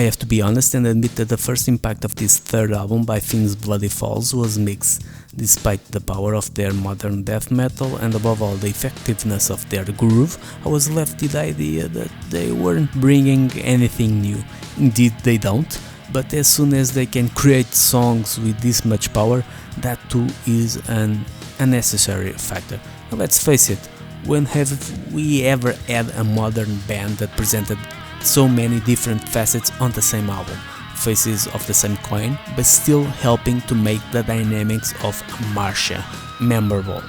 have to be honest and admit that the first impact of this third album by Fiend's Bloody Falls was mixed. Despite the power of their modern death metal and above all the effectiveness of their groove, I was left with the idea that they weren't bringing anything new. Indeed they don't, but as soon as they can create songs with this much power, that too is an unnecessary factor. Now let's face it, when have we ever had a modern band that presented so many different facets on the same album? Faces of the same coin, but still helping to make the dynamics of Marcia memorable.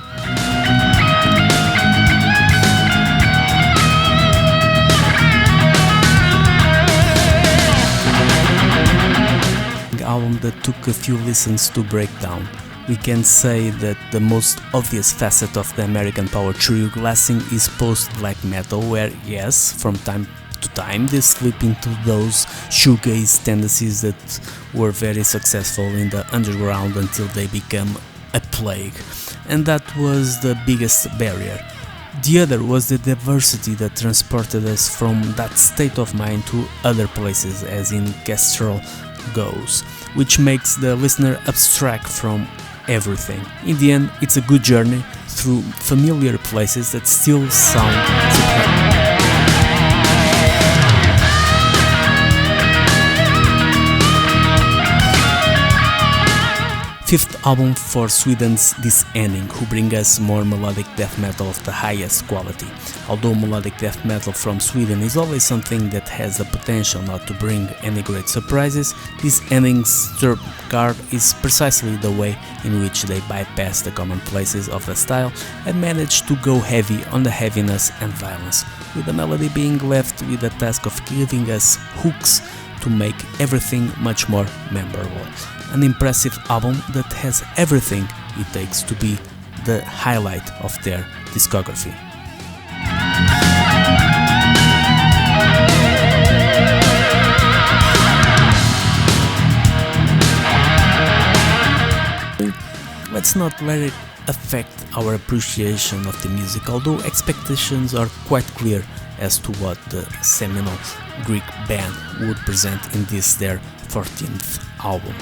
The album that took a few listens to break down. We can say that the most obvious facet of the American power trio glassing is post-black metal, where yes, from time to time they slip into those shoegaze tendencies that were very successful in the underground until they became a plague, and that was the biggest barrier. The other was the diversity that transported us from that state of mind to other places, as in Kestrel goes, which makes the listener abstract from everything. In the end, it's a good journey through familiar places that still sound superb. Fifth album for Sweden's Disending, who bring us more melodic death metal of the highest quality. Although melodic death metal from Sweden is always something that has the potential not to bring any great surprises, Disending's Avantgarde is precisely the way in which they bypass the commonplaces of the style and manage to go heavy on the heaviness and violence, with the melody being left with the task of giving us hooks to make everything much more memorable. An impressive album that has everything it takes to be the highlight of their discography. Let's not let it affect our appreciation of the music, although expectations are quite clear as to what the seminal Greek band would present in this their 14th album.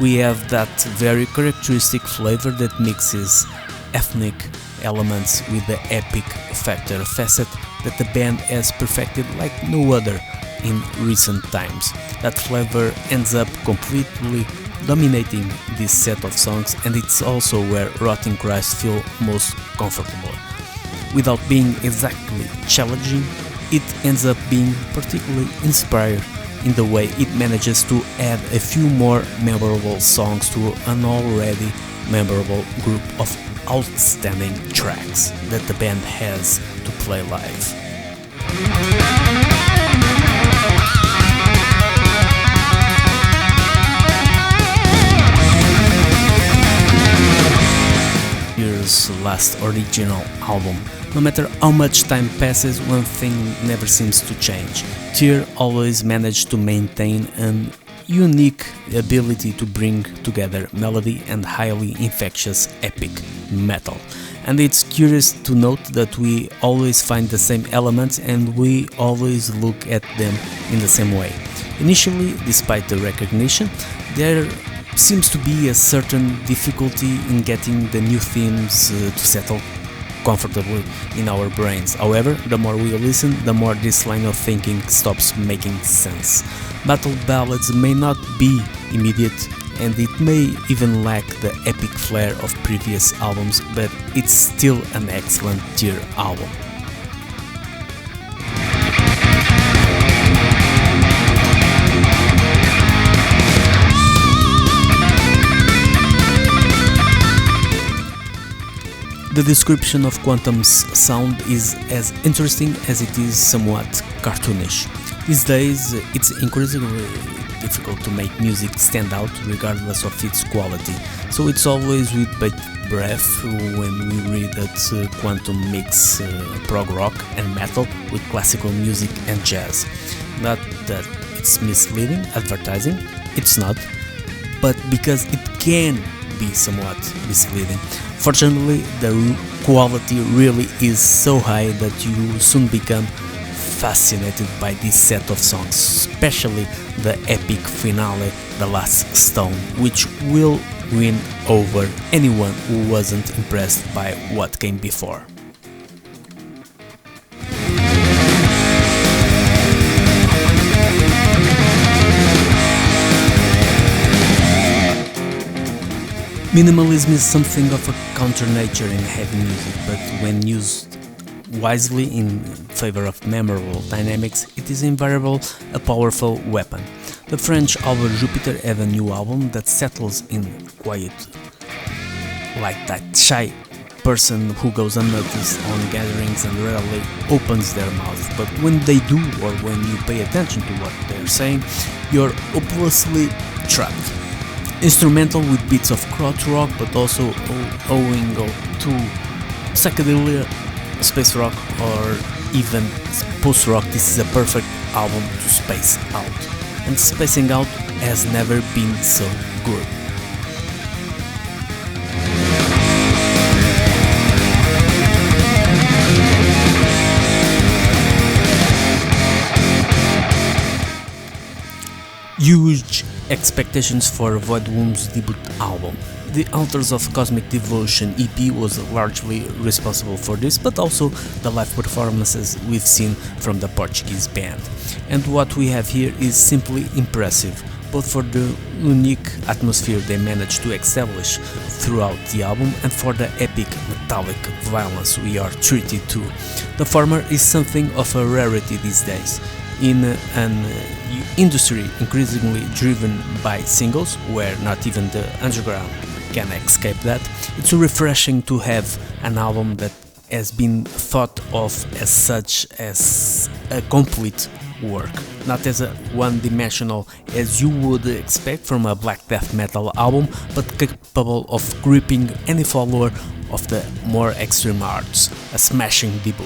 We have that very characteristic flavor that mixes ethnic elements with the epic factor, a facet that the band has perfected like no other in recent times. That flavor ends up completely dominating this set of songs, and it's also where Rotting Christ feel most comfortable. Without being exactly challenging, it ends up being particularly inspired in the way it manages to add a few more memorable songs to an already memorable group of outstanding tracks that the band has to play live. Year's last original album. No matter how much time passes, one thing never seems to change. Tyr always managed to maintain an unique ability to bring together melody and highly infectious epic metal. And it's curious to note that we always find the same elements and we always look at them in the same way. Initially, despite the recognition, there seems to be a certain difficulty in getting the new themes to settle comfortably in our brains. However, the more we listen, the more this line of thinking stops making sense. Battle ballads may not be immediate, and it may even lack the epic flair of previous albums, but it's still an excellent Tyr album. The description of Quantum's sound is as interesting as it is somewhat cartoonish. These days, it's increasingly difficult to make music stand out regardless of its quality, so it's always with bated breath when we read that Quantum mix prog rock and metal with classical music and jazz. Not that it's misleading advertising, it's not, but because it can be somewhat misleading. Fortunately, the quality really is so high that you soon become fascinated by this set of songs, especially the epic finale, The Last Stone, which will win over anyone who wasn't impressed by what came before. Minimalism is something of a counter-nature in heavy music, but when used wisely in favor of memorable dynamics, it is invariably a powerful weapon. The French Alber Jupiter have a new album that settles in quiet, like that shy person who goes unnoticed on gatherings and rarely opens their mouth, but when they do, or when you pay attention to what they're saying, you're hopelessly trapped. Instrumental with bits of krautrock, but also owing to psychedelia, space rock, or even post-rock, this is a perfect album to space out. And spacing out has never been so good. Huge expectations for Voidwomb's debut album. The authors of Cosmic Devotion EP was largely responsible for this, but also the live performances we've seen from the Portuguese band. And what we have here is simply impressive, both for the unique atmosphere they managed to establish throughout the album and for the epic metallic violence we are treated to. The former is something of a rarity these days. In an industry increasingly driven by singles, where not even the underground can escape that, it's refreshing to have an album that has been thought of as such as a complete work, not as a one-dimensional as you would expect from a black death metal album, but capable of gripping any follower of the more extreme arts, a smashing debut.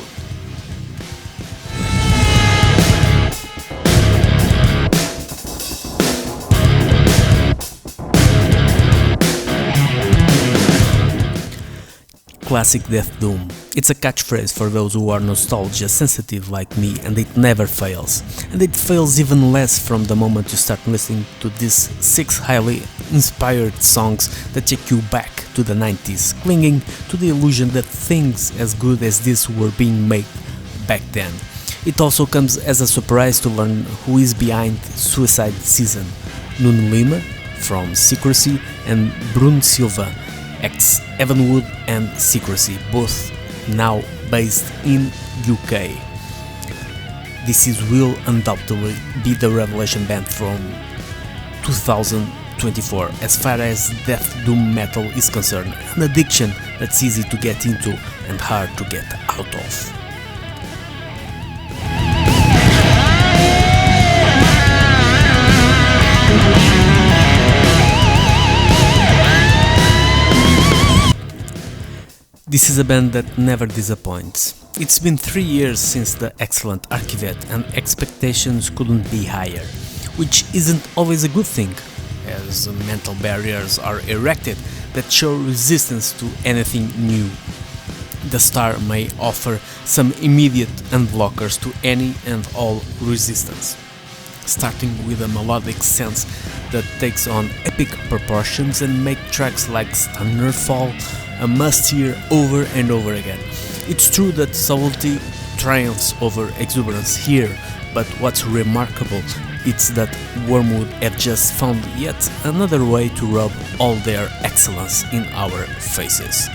Classic death doom. It's a catchphrase for those who are nostalgia sensitive like me, and it never fails. And it fails even less from the moment you start listening to these 6 highly inspired songs that take you back to the 90s, clinging to the illusion that things as good as this were being made back then. It also comes as a surprise to learn who is behind Suicide Season: Nuno Lima from Secrecy and Bruno Silva, ex Wormwood and Secrecy, both now based in UK. This will undoubtedly be the revelation band from 2024 as far as death doom metal is concerned, an addiction that's easy to get into and hard to get out of. This is a band that never disappoints. It's been 3 years since the excellent Araki, and expectations couldn't be higher, which isn't always a good thing, as mental barriers are erected that show resistance to anything new. The star may offer some immediate unblockers to any and all resistance, starting with a melodic sense that takes on epic proportions and make tracks like Thunderfall a must-hear over and over again. It's true that subtlety triumphs over exuberance here, but what's remarkable is that Wormwood have just found yet another way to rub all their excellence in our faces.